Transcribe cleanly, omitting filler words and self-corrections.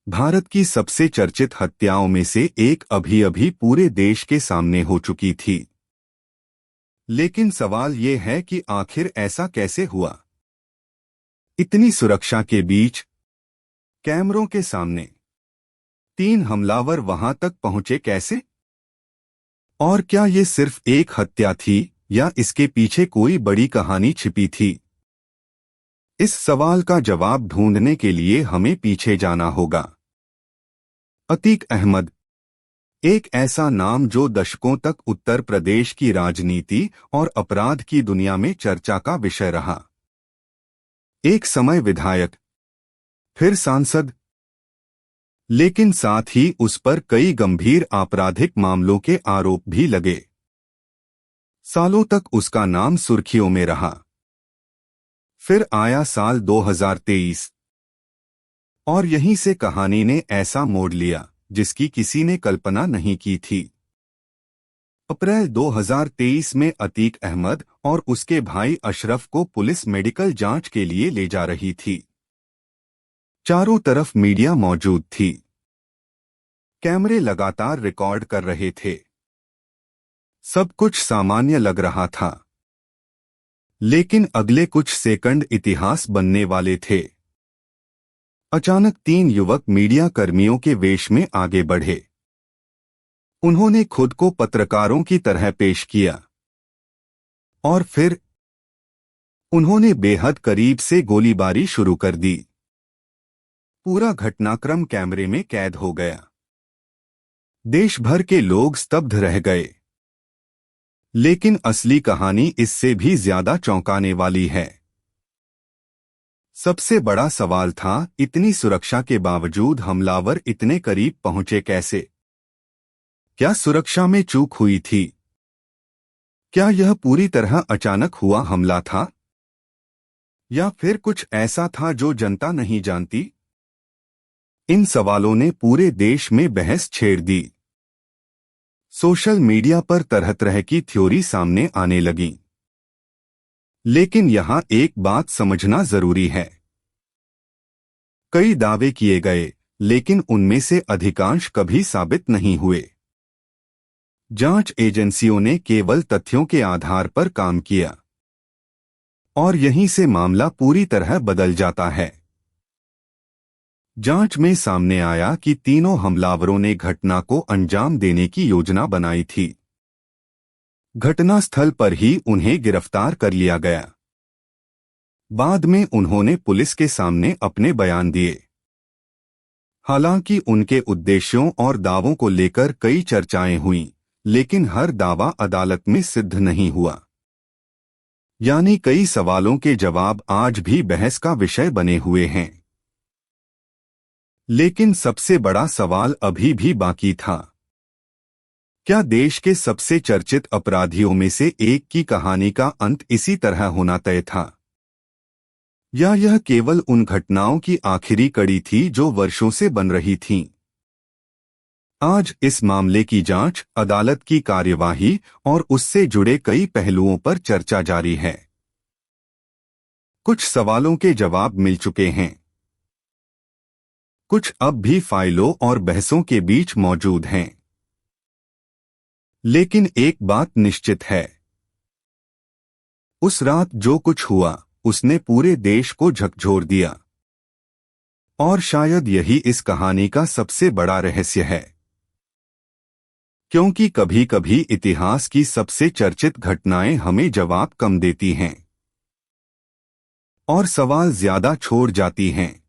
भारत की सबसे चर्चित हत्याओं में से एक अभी अभी पूरे देश के सामने हो चुकी थी। लेकिन सवाल ये है कि आखिर ऐसा कैसे हुआ? इतनी सुरक्षा के बीच, कैमरों के सामने, 3 हमलावर वहां तक पहुंचे कैसे? और क्या ये सिर्फ एक हत्या थी या इसके पीछे कोई बड़ी कहानी छिपी थी? इस सवाल का जवाब ढूंढने के लिए हमें पीछे जाना होगा। अतीक अहमद, एक ऐसा नाम जो दशकों तक उत्तर प्रदेश की राजनीति और अपराध की दुनिया में चर्चा का विषय रहा। एक समय विधायक, फिर सांसद, लेकिन साथ ही उस पर कई गंभीर आपराधिक मामलों के आरोप भी लगे। सालों तक उसका नाम सुर्खियों में रहा। फिर आया साल 2023 और यहीं से कहानी ने ऐसा मोड़ लिया जिसकी किसी ने कल्पना नहीं की थी। अप्रैल 2023 में अतीक अहमद और उसके भाई अशरफ को पुलिस मेडिकल जांच के लिए ले जा रही थी। चारों तरफ मीडिया मौजूद थी। कैमरे लगातार रिकॉर्ड कर रहे थे। सब कुछ सामान्य लग रहा था। लेकिन अगले कुछ सेकंड इतिहास बनने वाले थे। अचानक 3 युवक मीडिया कर्मियों के वेश में आगे बढ़े। उन्होंने खुद को पत्रकारों की तरह पेश किया। और फिर उन्होंने बेहद करीब से गोलीबारी शुरू कर दी। पूरा घटनाक्रम कैमरे में कैद हो गया। देश भर के लोग स्तब्ध रह गए। लेकिन असली कहानी इससे भी ज्यादा चौंकाने वाली है। सबसे बड़ा सवाल था, इतनी सुरक्षा के बावजूद हमलावर इतने करीब पहुंचे कैसे? क्या सुरक्षा में चूक हुई थी? क्या यह पूरी तरह अचानक हुआ हमला था? या फिर कुछ ऐसा था जो जनता नहीं जानती? इन सवालों ने पूरे देश में बहस छेड़ दी। सोशल मीडिया पर तरह तरह की थ्योरी सामने आने लगी। लेकिन यहां एक बात समझना जरूरी है। कई दावे किए गए, लेकिन उनमें से अधिकांश कभी साबित नहीं हुए। जांच एजेंसियों ने केवल तथ्यों के आधार पर काम किया। और यहीं से मामला पूरी तरह बदल जाता है। जांच में सामने आया कि तीनों हमलावरों ने घटना को अंजाम देने की योजना बनाई थी। घटनास्थल पर ही उन्हें गिरफ्तार कर लिया गया। बाद में उन्होंने पुलिस के सामने अपने बयान दिए। हालांकि उनके उद्देश्यों और दावों को लेकर कई चर्चाएं हुईं, लेकिन हर दावा अदालत में सिद्ध नहीं हुआ। यानी कई सवालों के जवाब आज भी बहस का विषय बने हुए हैं। लेकिन सबसे बड़ा सवाल अभी भी बाकी था। क्या देश के सबसे चर्चित अपराधियों में से एक की कहानी का अंत इसी तरह होना तय था? या यह केवल उन घटनाओं की आखिरी कड़ी थी जो वर्षों से बन रही थीं? आज इस मामले की जांच, अदालत की कार्यवाही और उससे जुड़े कई पहलुओं पर चर्चा जारी है। कुछ सवालों के जवाब मिल चुके हैं। कुछ अब भी फाइलों और बहसों के बीच मौजूद हैं। लेकिन एक बात निश्चित है। उस रात जो कुछ हुआ, उसने पूरे देश को झकझोर दिया। और शायद यही इस कहानी का सबसे बड़ा रहस्य है। क्योंकि कभी कभी इतिहास की सबसे चर्चित घटनाएं हमें जवाब कम देती हैं और सवाल ज्यादा छोड़ जाती हैं।